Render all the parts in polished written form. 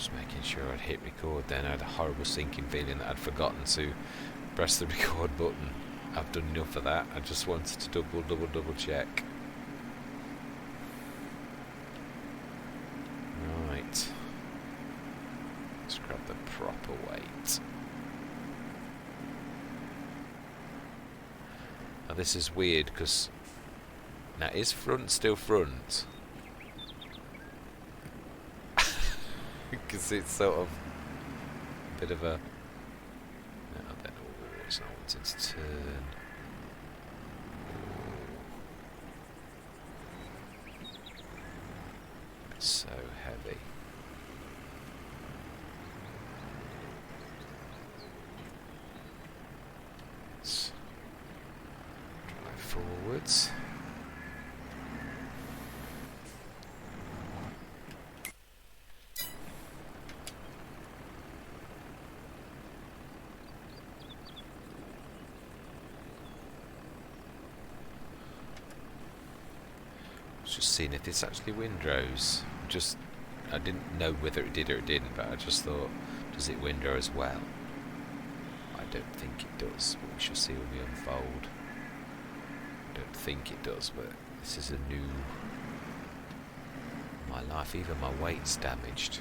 Just making sure I'd hit record then. I had a horrible sinking feeling that I'd forgotten to press the record button. I've done enough of that. I just wanted to double check. Right. Let's grab the proper weight. Now this is weird because now is front still front? Because it's sort of a bit of a... No, I don't know, it's not wanting to turn. It's so heavy. Let's drive forwards. Just seeing if this actually windrows. I didn't know whether it did or it didn't, but I just thought, does it windrow as well? I don't think it does, but we shall see when we unfold. I don't think it does, but this is a new... My life, even my weight's damaged.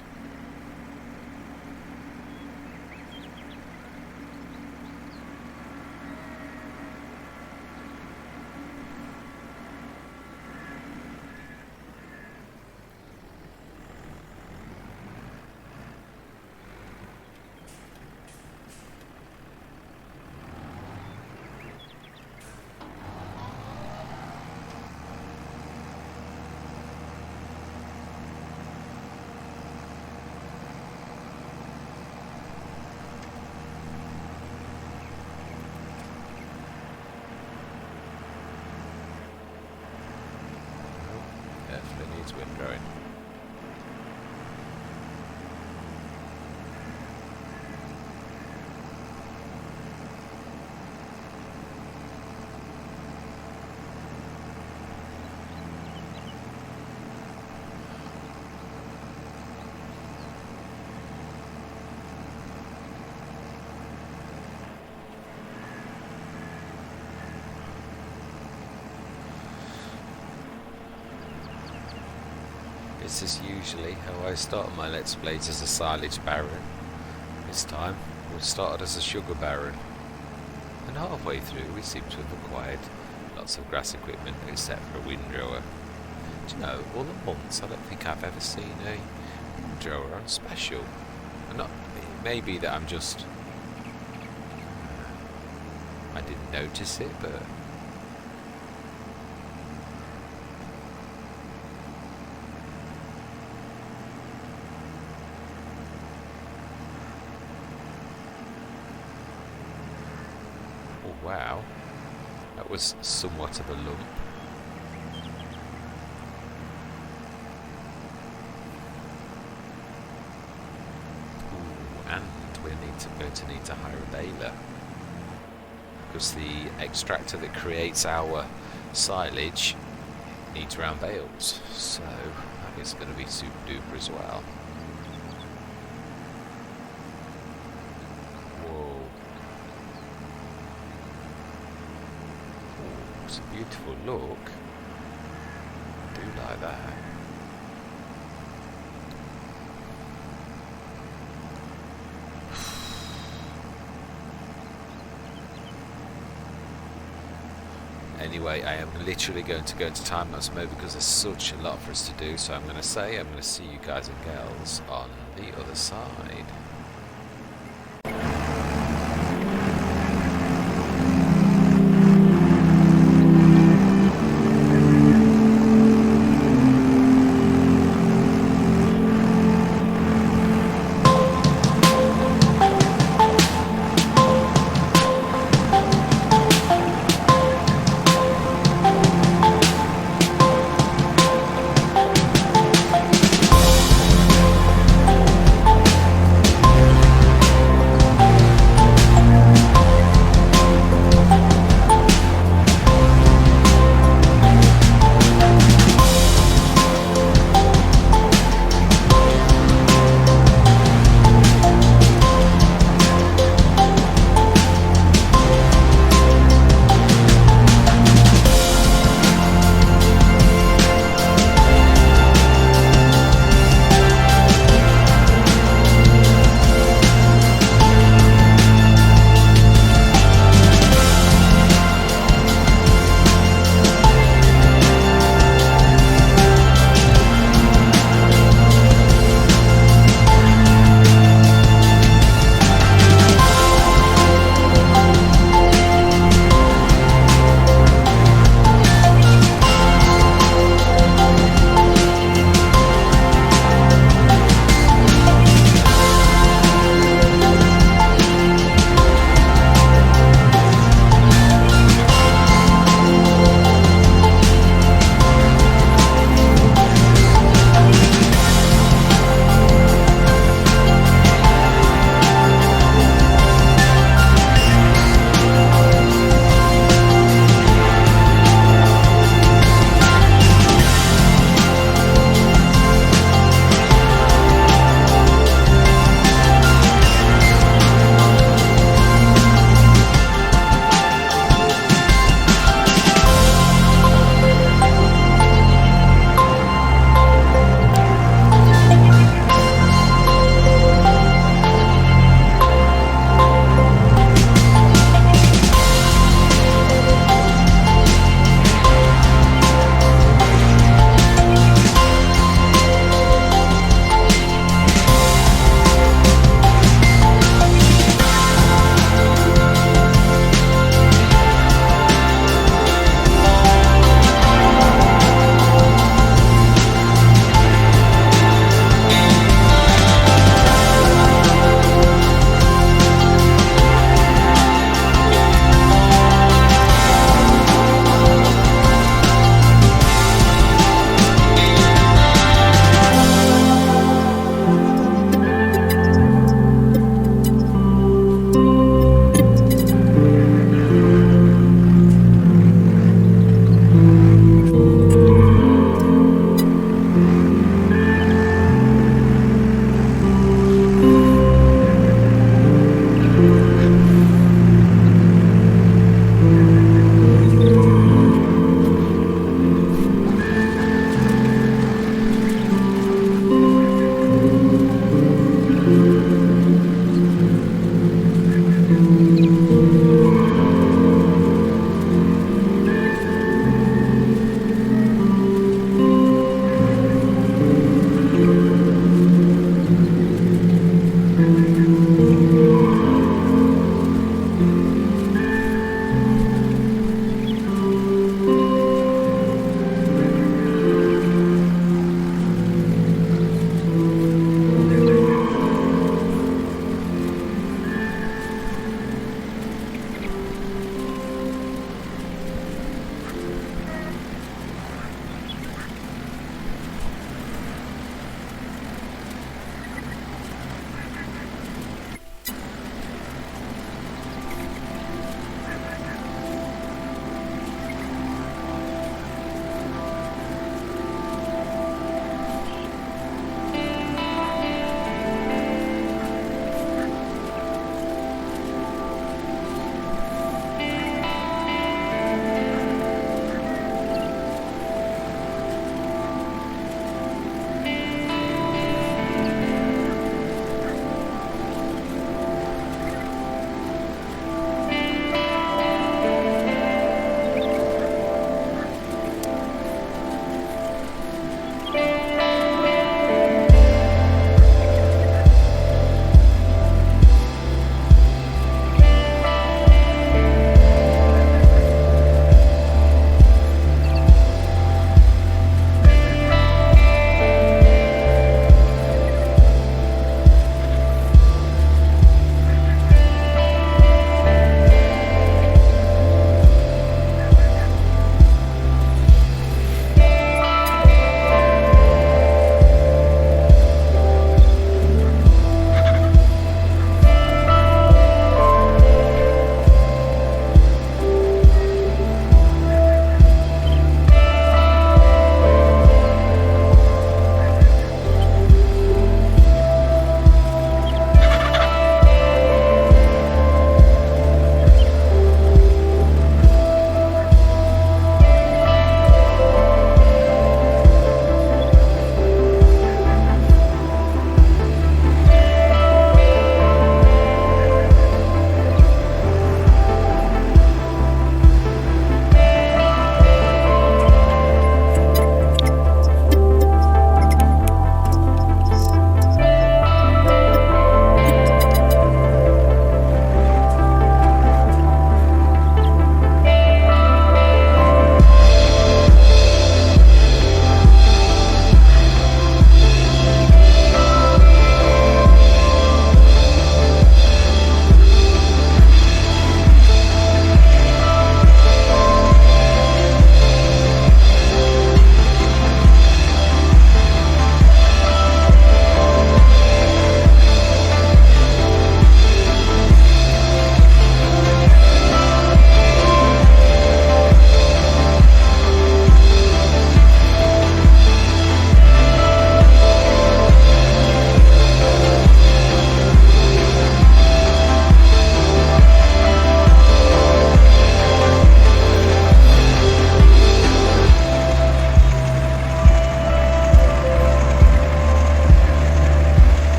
Definitely needs windrowing. This is usually how I start my Let's Plays, as a silage baron. This time, we started as a sugar baron. And halfway through, we seem to have acquired lots of grass equipment, except for a windrower. Do you know, all the months, I don't think I've ever seen a windrower on special. And not, it may be that I'm just... I didn't notice it, but... Wow, that was somewhat of a lump. Ooh, and we're going to need to hire a baler, because the extractor that creates our silage needs round bales, so that is going to be super duper as well. It's a beautiful look. I do like that. Anyway, I am literally going to go into time-lapse mode because there's such a lot for us to do, so I'm going to see you guys and girls on the other side.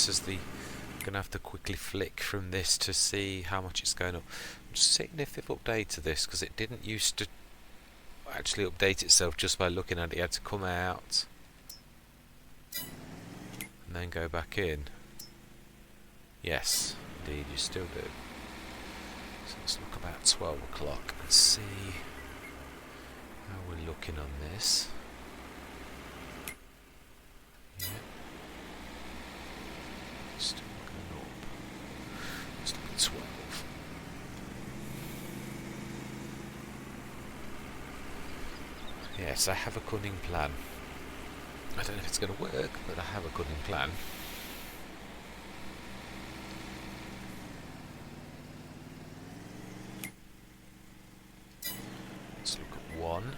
notice I'm going to have to quickly flick from this to see how much it's going up. I'm just seeing if they've updated this, because it didn't used to actually update itself just by looking at it. You had to come out and then go back in. Yes, indeed, you still do. So let's look about 12 o'clock and see how we're looking on this. Yeah. Still going up. Let's look at 12. Yes, I have a cunning plan. I don't know if it's going to work, but I have a cunning plan. Let's look at 1.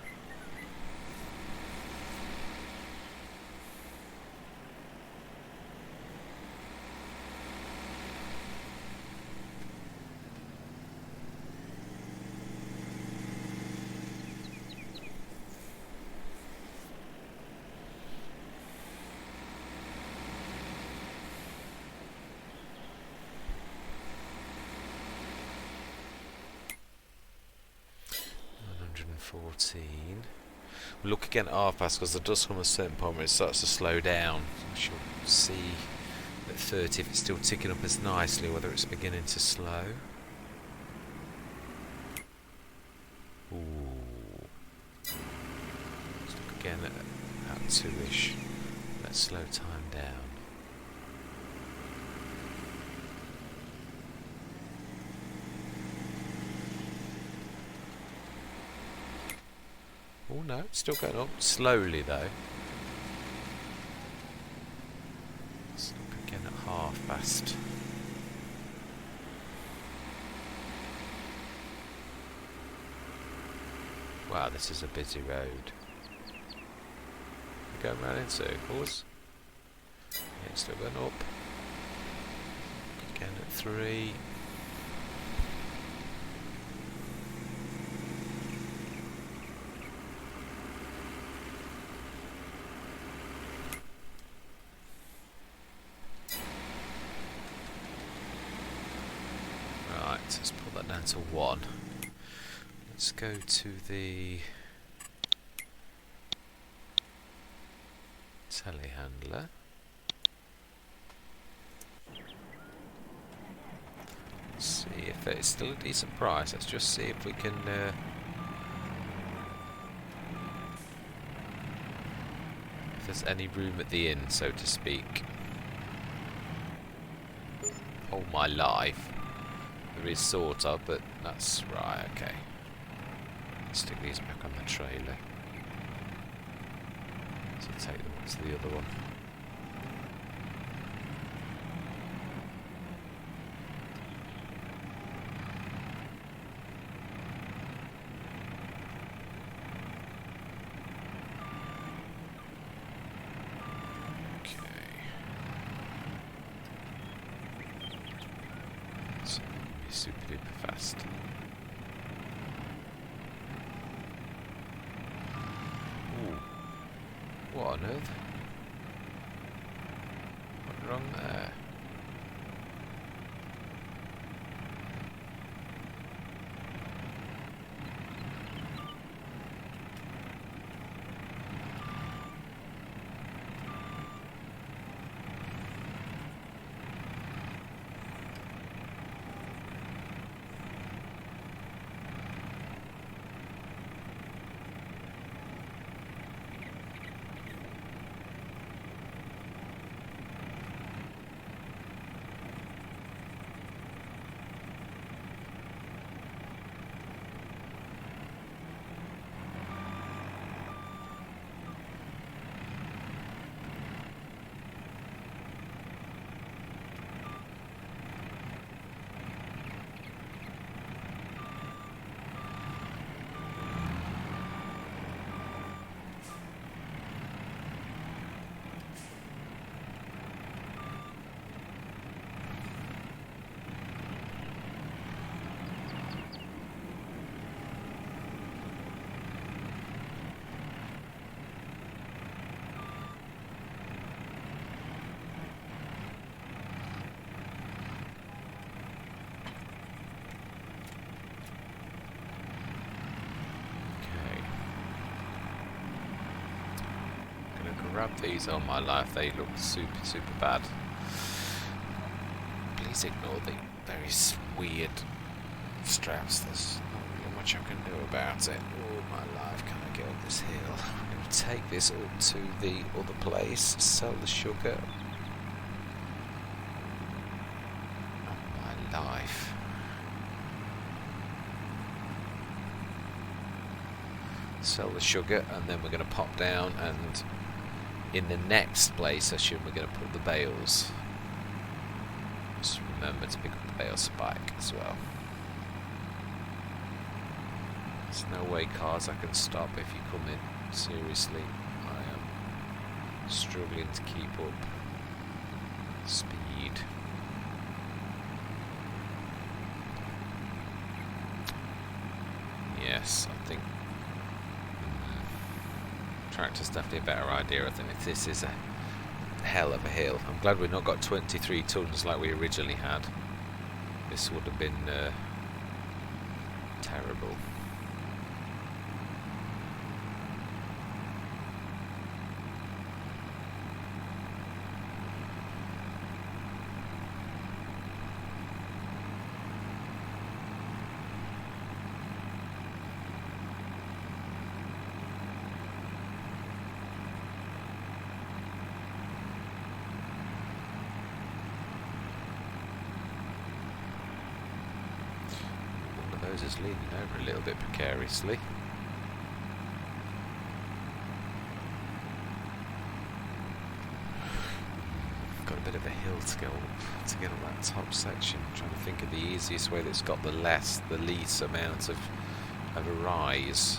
We'll look again at half past, because there does come a certain point where it starts to slow down. We shall see at 30 if it's still ticking up as nicely, whether it's beginning to slow. Ooh. Let's look again at 2ish. Let's slow time down. Oh no, it's still going up. Slowly though. Let's look again at half past. Wow, this is a busy road. We're going round in circles. Yeah, it's still going up. Again at 3. Let's put that down to 1. Let's go to the telehandler. Let's see if it's still a decent price. Let's just see if we can if there's any room at the inn, so to speak. Oh my life. There is sort of, but that's right, okay. Stick these back on the trailer. So take them to the other one. Super duper fast. Ooh. What on earth? What's wrong there? grabbed these all my life. They look super, super bad. Please ignore the very weird straps. There's not really much I can do about it. Oh my life, can I get up this hill? I'm going to take this up to the other place, sell the sugar. Oh my life. Sell the sugar, and then we're going to pop down, and in the next place I assume we're going to put the bales. Just remember to pick up the bale spike as well. There's no way, cars, I can stop if you come in. Seriously, I am struggling to keep up speed. Yes, I think tractor's definitely a better idea. I think if this is a hell of a hill. I'm glad we've not got 23 tons like we originally had. This would have been terrible. Is leaning over a little bit precariously. Got a bit of a hill to go up to get on that top section. I'm trying to think of the easiest way that's got the least amount of a rise.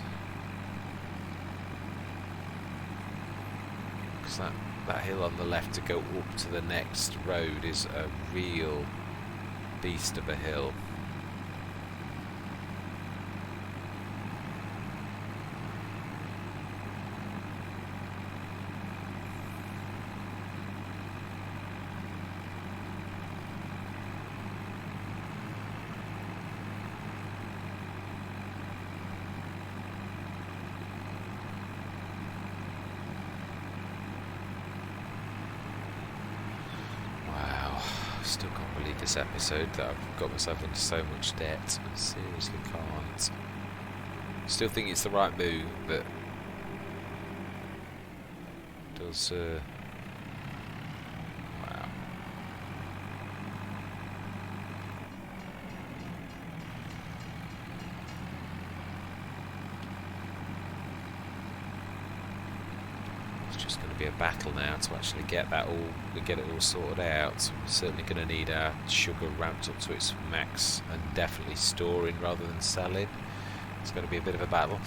Because that hill on the left to go up to the next road is a real beast of a hill. Still can't believe this episode that I've got myself into so much debt. I seriously can't. Still think it's the right move, but does wow. It's just going to be a battle now to actually get that all. We get it all sorted out. We're certainly going to need our sugar ramped up to its max and definitely storing rather than selling. It's going to be a bit of a battle.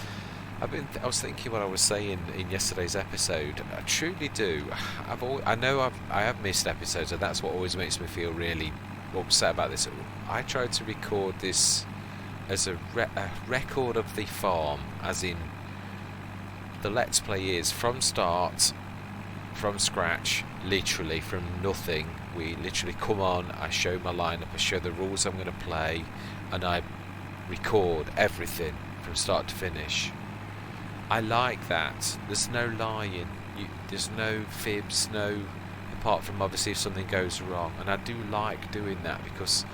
I was thinking what I was saying in yesterday's episode. I truly do. I have missed episodes, and that's what always makes me feel really upset about this. I tried to record this as a record of the farm, as in the Let's Play is from start, from scratch, literally from nothing. We literally come on, I show my lineup, I show the rules I'm going to play, and I record everything from start to finish. I like that. There's no lying, there's no fibs, apart from obviously if something goes wrong, and I do like doing that because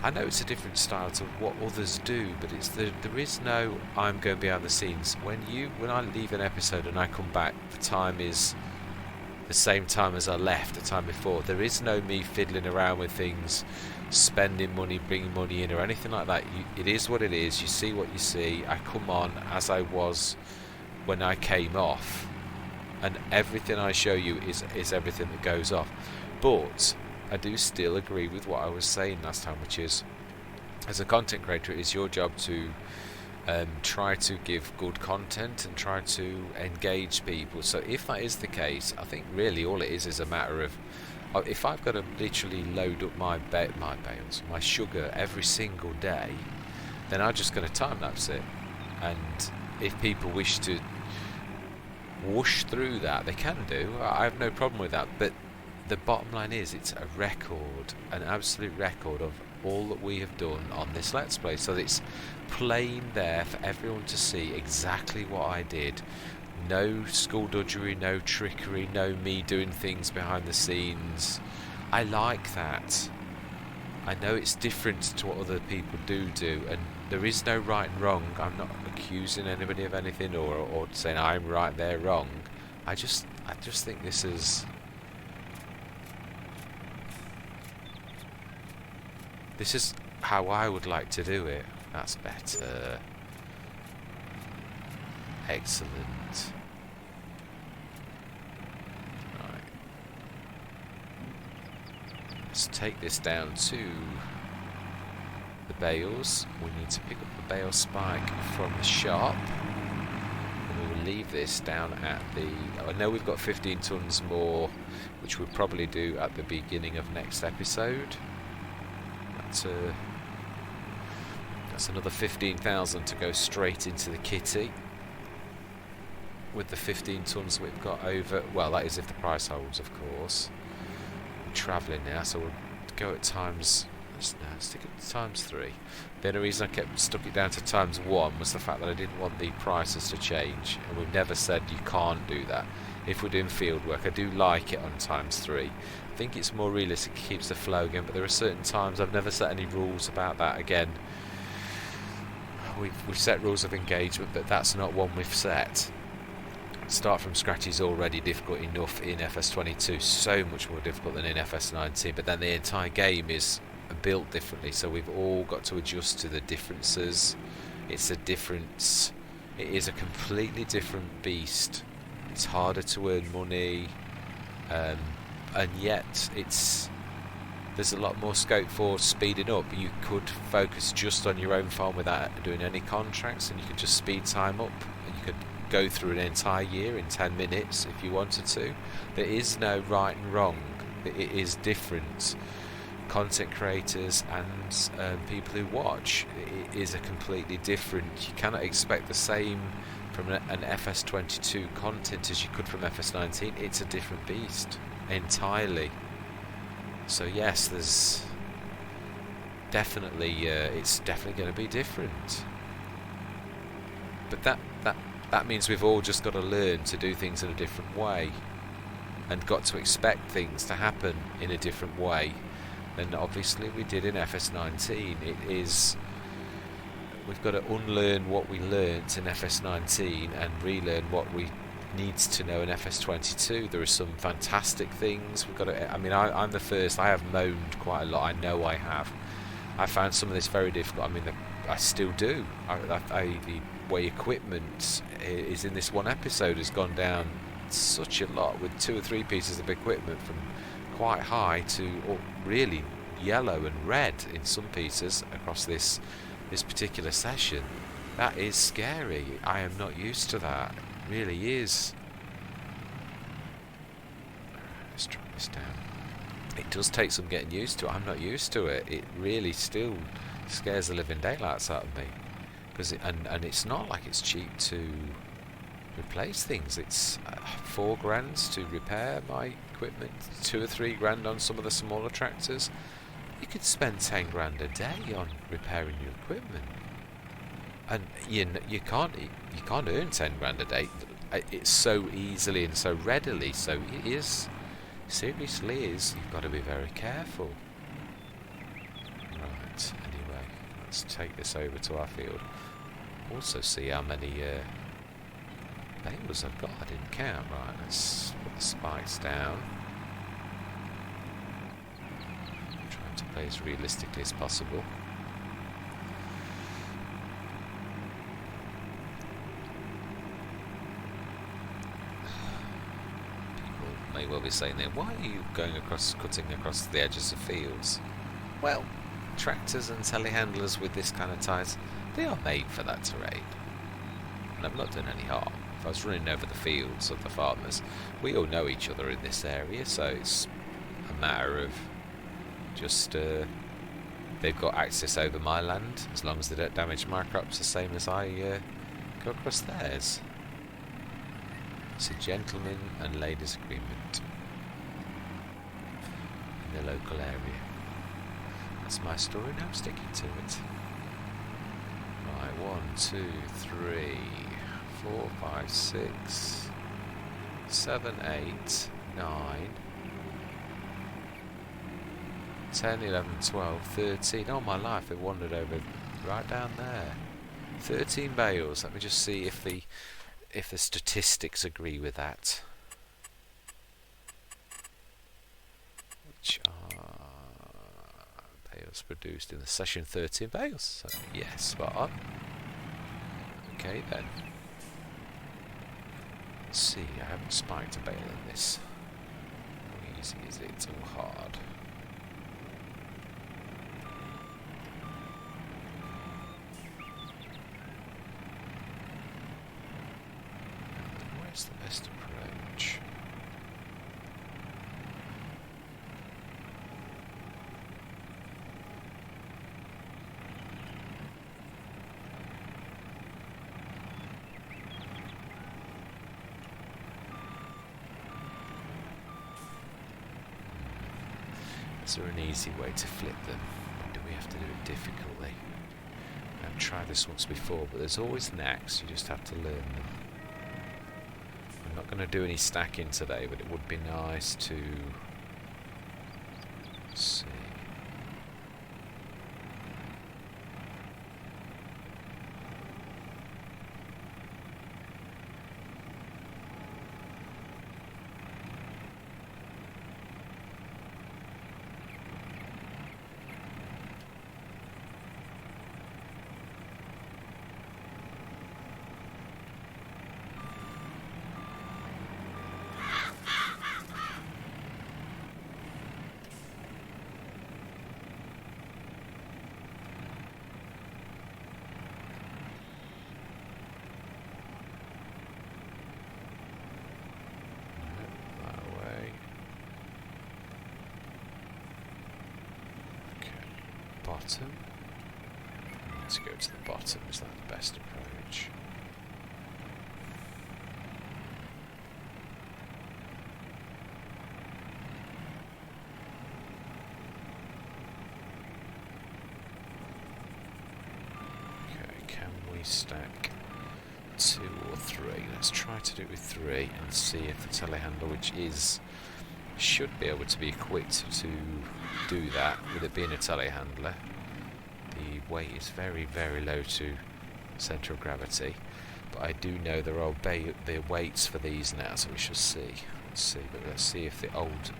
I know it's a different style to what others do, but there is no I'm going behind the scenes. When I leave an episode and I come back, the time is the same time as I left the time before. There is no me fiddling around with things, spending money, bringing money in or anything like that. It is what it is. You see what you see. I come on as I was when I came off, and everything I show you is everything that goes off. But I do still agree with what I was saying last time, which is, as a content creator, it is your job to try to give good content and try to engage people. So if that is the case, I think really all it is a matter of, if I've got to literally load up my bales, my sugar every single day, then I'm just going to time lapse it. And if people wish to whoosh through that, they can do. I have no problem with that. But the bottom line is, it's a record, an absolute record of all that we have done on this Let's Play. So it's plain there for everyone to see exactly what I did, No skullduggery, no trickery, no me doing things behind the scenes. I like that. I know it's different to what other people do, and there is no right and wrong. I'm not accusing anybody of anything or saying I'm right, they're wrong. I just think this is how I would like to do it. That's better. Excellent. Right. Let's take this down to the bales. We need to pick up the bale spike from the shop. And we will leave this down at the... I know we've got 15 tons more, which we'll probably do at the beginning of next episode. That's another 15,000 to go straight into the kitty. With the 15 tons we've got over, well, that is if the price holds, of course. We're travelling now, so we'll go at times. Let's stick it to times 3. The only reason I stuck it down to times 1 was the fact that I didn't want the prices to change, and we've never said you can't do that. If we're doing field work, I do like it on times 3. I think it's more realistic, it keeps the flow again, but there are certain times I've never set any rules about that again. We've set rules of engagement, but that's not one we've set. Start from scratch is already difficult enough in FS22, so much more difficult than in FS19, but then the entire game is built differently, so we've all got to adjust to the differences. It's a difference. It is a completely different beast. It's harder to earn money, and yet there's a lot more scope for speeding up. You could focus just on your own farm without doing any contracts, and you could just speed time up, and you could go through an entire year in 10 minutes if you wanted to. There is no right and wrong. It is different. Content creators and people who watch, it is a completely different. You cannot expect the same from an FS22 content as you could from FS19. It's a different beast entirely. So yes, there's definitely it's definitely going to be different. But that means we've all just got to learn to do things in a different way, and got to expect things to happen in a different way than obviously we did in FS19. We've got to unlearn what we learnt in FS19 and relearn what we needs to know in FS22. There are some fantastic things we've got to. I mean, I'm the first. I have moaned quite a lot. I know I have. I found some of this very difficult. I mean, I still do. The way equipment is in this one episode has gone down such a lot, with 2 or 3 pieces of equipment from quite high to really yellow and red in some pieces across this particular session. That is scary. I am not used to that. It really is. Let's drop this down. It does take some getting used to. I'm not used to it. It really still scares the living daylights out of me. And it's not like it's cheap to replace things. It's £4 to repair my equipment, 2 or 3 grand on some of the smaller tractors. You could spend 10 grand a day on repairing your equipment, and you can't earn 10 grand a day. It's so easily and so readily. So it is, seriously is. You've got to be very careful. Right. Anyway, let's take this over to our field. Also see how many bales I've got. I didn't count. Right, let's put the spikes down. Trying to play as realistically as possible. People may well be saying there, why are you cutting across the edges of fields? Well, tractors and telehandlers with this kind of tyres, they are made for that terrain, and I've not done any harm. If I was running over the fields of the farmers, we all know each other in this area, so it's a matter of just they've got access over my land, as long as they don't damage my crops the same as I go across theirs. It's a gentleman and ladies agreement in the local area. That's my story, now I'm sticking to it. Right, 1, 2, 3, 4, 5, 6, 7, 8, 9, 10, 11, 12, 13. Oh my life, it wandered over right down there. 13 bales. Let me just see if the statistics agree with that. Which are bales produced in the session. 13 bales. So yes, spot on. Okay then. Let's see, I haven't spiked a bale in this. How easy is it or hard? Where's the best approach? Is there an easy way to flip them? Or do we have to do it difficultly? I've tried this once before, but there's always knacks, you just have to learn them. I'm not going to do any stacking today, but it would be nice to see. Bottom. Let's go to the bottom. Is that the best approach? Okay, can we stack 2 or 3? Let's try to do it with 3 and see if the telehandler, which should be able to be equipped to do that with it being a telehandler. The weight is very, very low to centre of gravity, but I do know there are the weights for these now, so we shall see. Let's see if the old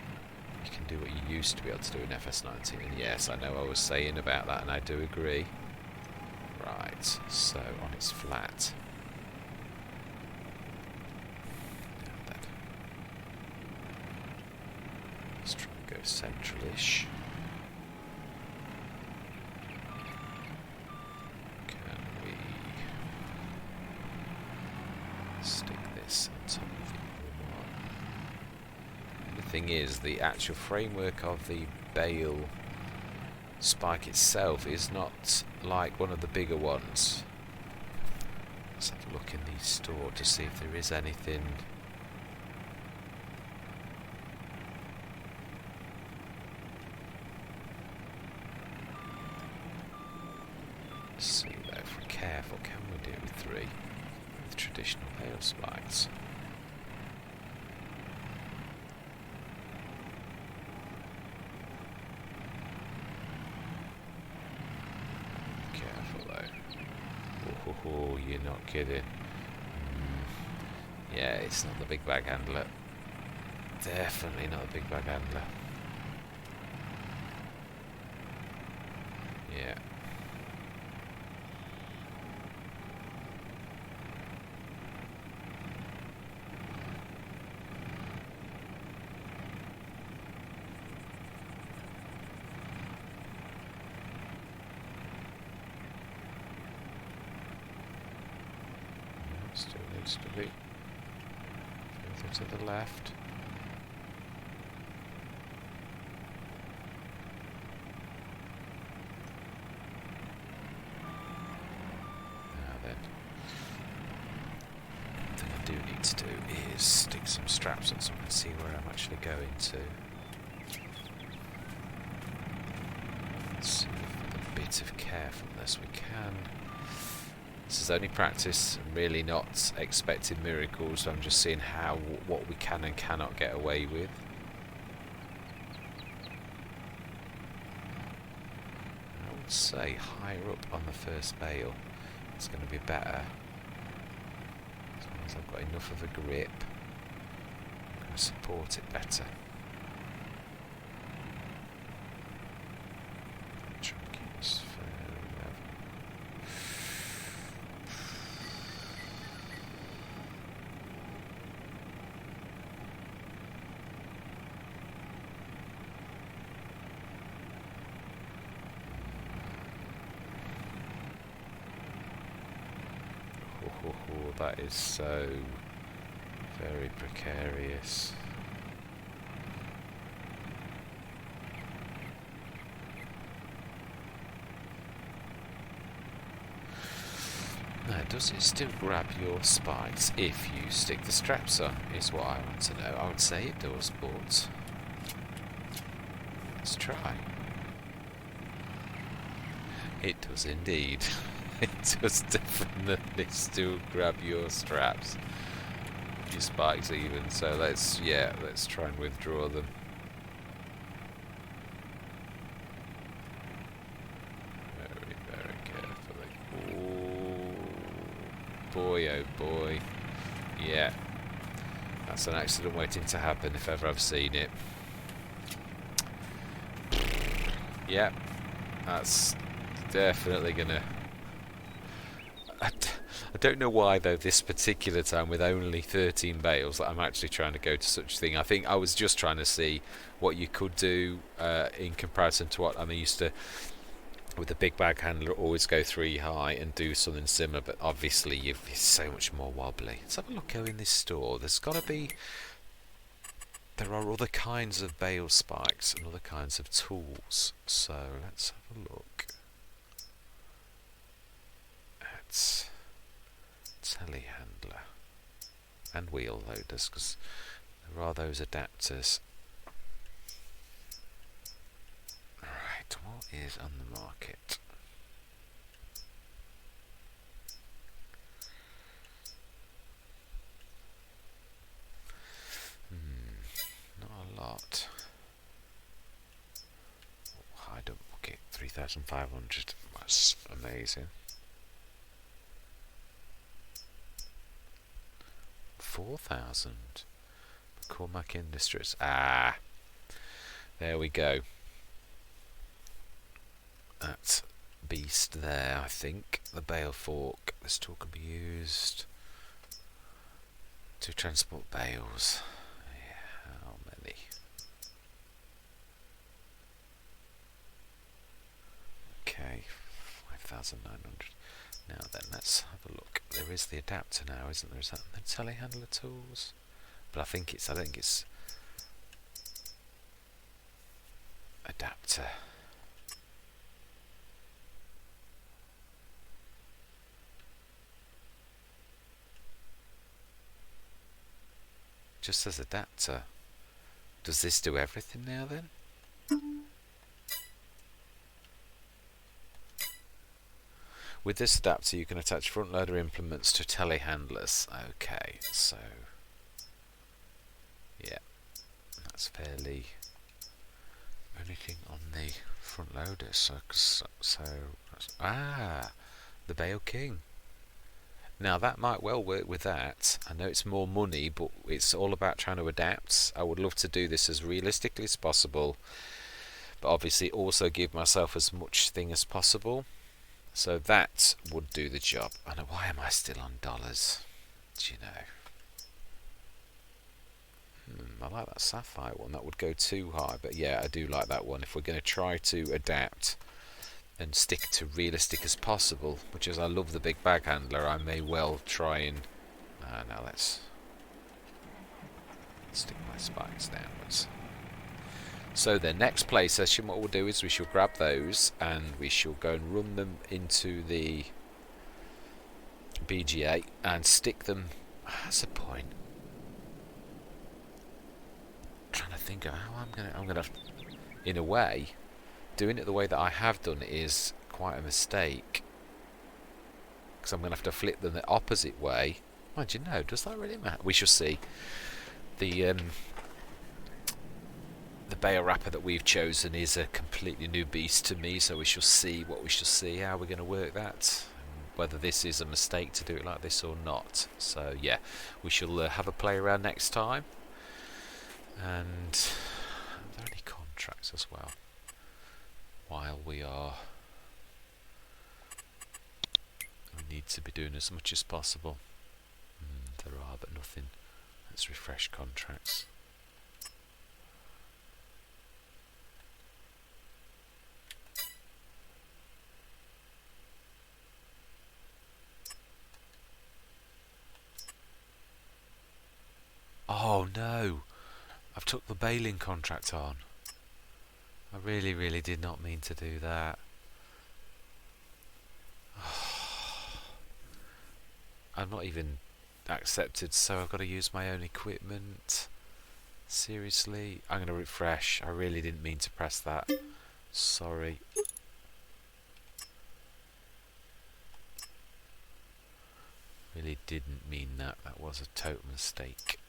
you can do what you used to be able to do in FS19. And yes, I know I was saying about that, and I do agree. Right, so on its flat. Let's try and go central-ish. Can we stick this on top of the other one? The thing is, the actual framework of the bale spike itself is not like one of the bigger ones. Let's have a look in the store to see if there is anything. Let's see though, if we're careful, can we do it with 3 with traditional bale spikes? Careful though. Oh, you're not kidding. Yeah, it's not the big bag handler. Definitely not the big bag handler. Yeah. Still needs to be further to the left. Now then, one thing I do need to do is stick some straps on so I can see where I'm actually going to. Let's see if with a bit of carefulness we can This is only practice. I'm really not expecting miracles. I'm just seeing what we can and cannot get away with. I would say higher up on the first bale. It's going to be better. As long as I've got enough of a grip, I'm going to support it better. Try and keep this fairly level. That is so very precarious. Now, does it still grab your spikes if you stick the straps on, is what I want to know. I would say it does, but let's try. It does indeed. It does definitely still grab your straps, your spikes even. So let's try and withdraw them. Very, very carefully. Oh boy, oh boy. Yeah, that's an accident waiting to happen if ever I've seen it. Yeah, that's definitely gonna... I don't know why though this particular time with only 13 bales that I'm actually trying to go to such a thing. I think I was just trying to see what you could do in comparison to what I'm used to with the big bag handler. Always go 3 high and do something similar, but obviously it's so much more wobbly. Let's have a look in this store. There are other kinds of bale spikes and other kinds of tools, so let's have a look at telehandler and wheel loaders, because there are those adapters. Right, what is on the market? Not a lot. High dump bucket, 3,500. That's amazing. 4,000. McCormack Industries. Ah, there we go. That beast there, I think. The bale fork. This tool can be used to transport bales. Yeah, how many? Okay, 5,900. Now then, let's have a look. There is the adapter now, isn't there? Is that the telehandler tools? But I think it's adapter. Just as adapter. Does this do everything now then? With this adapter you can attach front loader implements to telehandlers. Okay, so yeah, that's fairly anything on the front loader. So the Bale King. Now that might well work with that. I know it's more money, but it's all about trying to adapt. I would love to do this as realistically as possible, but obviously also give myself as much thing as possible. So that would do the job. I know, why am I still on dollars? Do you know? I like that sapphire one. That would go too high, but yeah, I do like that one. If we're going to try to adapt and stick to realistic as possible, which is I love the big bag handler, I may well try and now let's stick my spikes downwards. So the next play session, what we'll do is we shall grab those and we shall go and run them into the BGA and stick them. That's a point. I'm trying to think of how I'm gonna in a way, doing it the way that I have done is quite a mistake, because I'm going to have to flip them the opposite way. Mind you, no, does that really matter? We shall see. The bale wrapper that we've chosen is a completely new beast to me, so we shall see what we shall see, how we're going to work that, whether this is a mistake to do it like this or not. So yeah, we shall have a play around next time. And are there any contracts as well while we need to be doing as much as possible? There are, but nothing. Let's refresh contracts. Oh no, I've took the baling contract on. I really did not mean to do that. I'm not even accepted, so I've got to use my own equipment. Seriously, I'm going to refresh. I really didn't mean to press that. Sorry. Really didn't mean that. That was a total mistake.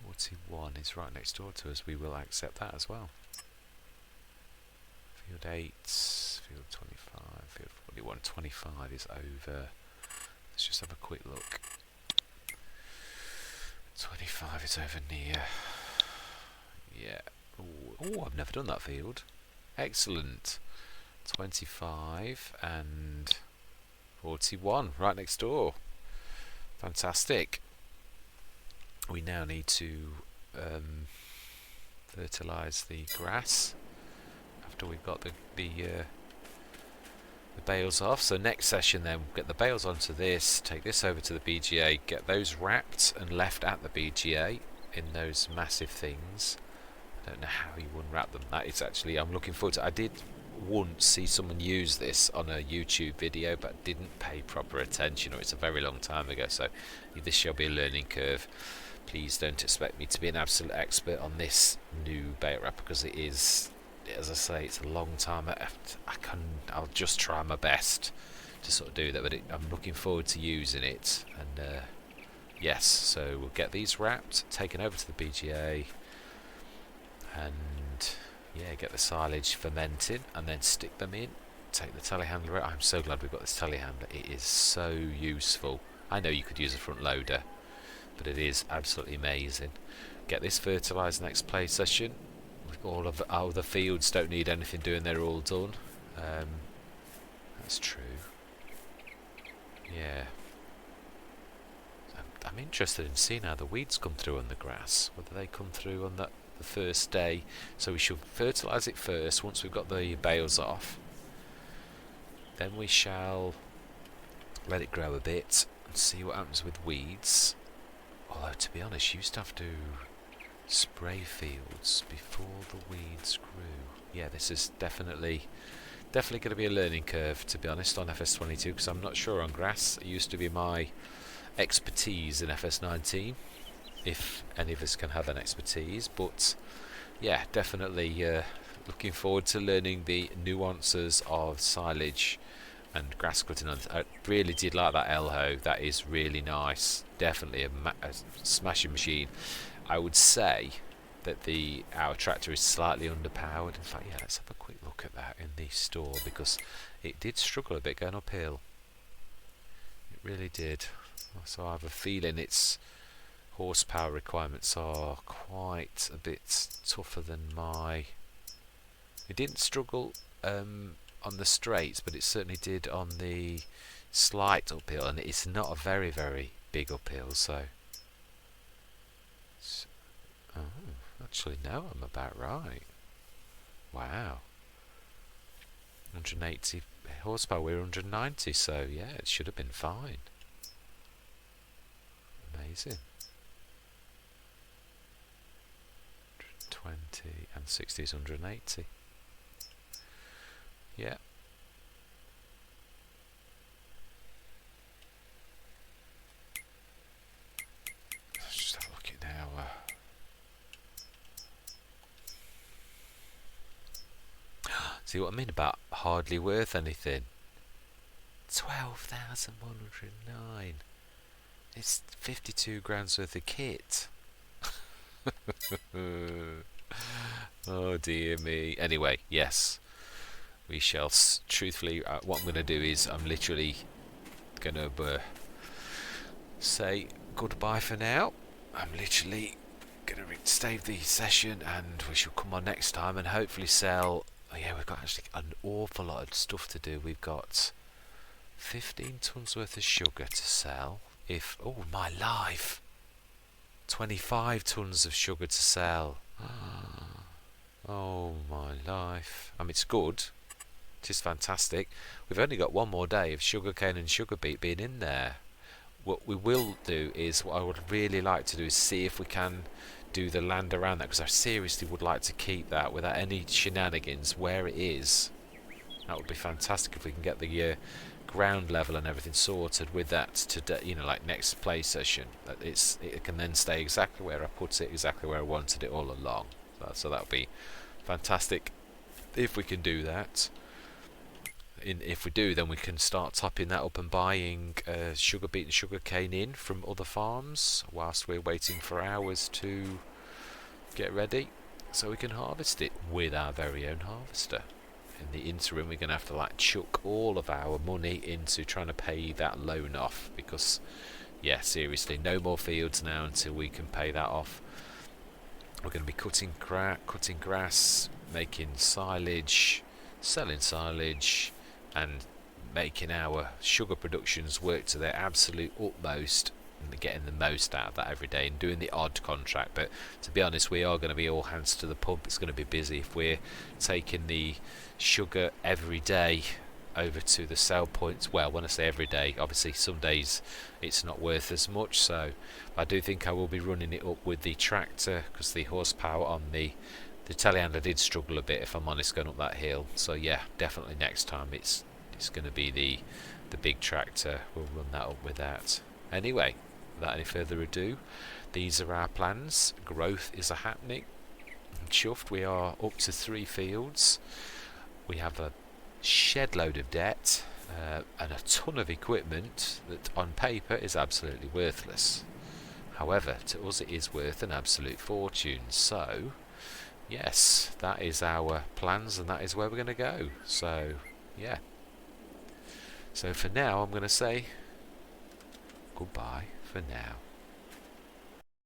41 is right next door to us. We will accept that as well. Field 8, field 25, field 41. 25 is over. Let's just have a quick look. 25 is over near. Yeah. Oh, I've never done that field. Excellent. 25 and 41 right next door. Fantastic. We now need to fertilise the grass after we've got the bales off. So next session then we'll get the bales onto this, take this over to the BGA, get those wrapped and left at the BGA in those massive things. I don't know how you unwrap them. That is actually, I'm looking forward to. I did once see someone use this on a YouTube video, but didn't pay proper attention, or it's a very long time ago, so this shall be a learning curve. Please don't expect me to be an absolute expert on this new bale wrapper, because it is, as I say, it's a long time. I'll just try my best to sort of do that, but I'm looking forward to using it. And yes, so we'll get these wrapped, taken over to the BGA, and yeah, get the silage fermenting, and then stick them in. Take the telehandler out. I'm so glad we've got this telehandler. It is so useful. I know you could use a front loader, but it is absolutely amazing. Get this fertilised next play session. All of the fields don't need anything doing, they're all done. That's true. Yeah. I'm interested in seeing how the weeds come through on the grass, whether they come through on the first day. So we should fertilise it first once we've got the bales off. Then we shall let it grow a bit and see what happens with weeds. Although, to be honest, you used to have to spray fields before the weeds grew. Yeah, this is definitely going to be a learning curve, to be honest, on FS22, because I'm not sure on grass. It used to be my expertise in FS19, if any of us can have an expertise. But yeah, definitely looking forward to learning the nuances of silage and grass cutting. I really did like that Elho. That is really nice. Definitely a smashing machine. I would say that our tractor is slightly underpowered. In fact, yeah, let's have a quick look at that in the store, because it did struggle a bit going uphill. It really did. So I have a feeling its horsepower requirements are quite a bit tougher than my. It didn't struggle on the straights, but it certainly did on the slight uphill, and it's not a very big uphill. So actually no, I'm about right. Wow. 180 horsepower, we're 190, so yeah, it should have been fine. Amazing. 120 and 60 is 180. Yeah. Let's just have a look at now. See what I mean about hardly worth anything? 12,109. It's 52 grand's worth of kit. Oh dear me. Anyway, yes. We shall truthfully, what I'm going to do is I'm literally going to say goodbye for now. I'm literally going to save the session, and we shall come on next time and hopefully sell. Oh yeah, we've got actually an awful lot of stuff to do. We've got 15 tons worth of sugar to sell. Oh my life, 25 tons of sugar to sell. Oh my life. I mean, it's good. It is fantastic. We've only got one more day of sugarcane and sugar beet being in there. What we will do is, what I would really like to do is see if we can do the land around that, because I seriously would like to keep that without any shenanigans where it is. That would be fantastic if we can get the ground level and everything sorted with that today, like next play session, that it can then stay exactly where I put it, exactly where I wanted it all along. So that would be fantastic if we can do that. If we do, then we can start topping that up and buying sugar beet and sugar cane in from other farms whilst we're waiting for ours to get ready, so we can harvest it with our very own harvester. In the interim, we're going to have to chuck all of our money into trying to pay that loan off, because yeah, seriously, no more fields now until we can pay that off. We're going to be cutting grass, making silage, selling silage, and making our sugar productions work to their absolute utmost, and getting the most out of that every day, and doing the odd contract. But to be honest, we are going to be all hands to the pump. It's going to be busy if we're taking the sugar every day over to the sell points. Well, when I say every day, obviously some days it's not worth as much, so I do think I will be running it up with the tractor, because the horsepower on the telehandler did struggle a bit, if I'm honest, going up that hill. So yeah, definitely next time it's going to be the big tractor. We'll run that up with that. Anyway, without any further ado, these are our plans. Growth is happening. I'm chuffed. We are up to 3 fields. We have a shed load of debt and a ton of equipment that on paper is absolutely worthless. However, to us it is worth an absolute fortune. So yes, that is our plans, and that is where we're going to go. So yeah, so for now I'm going to say goodbye for now.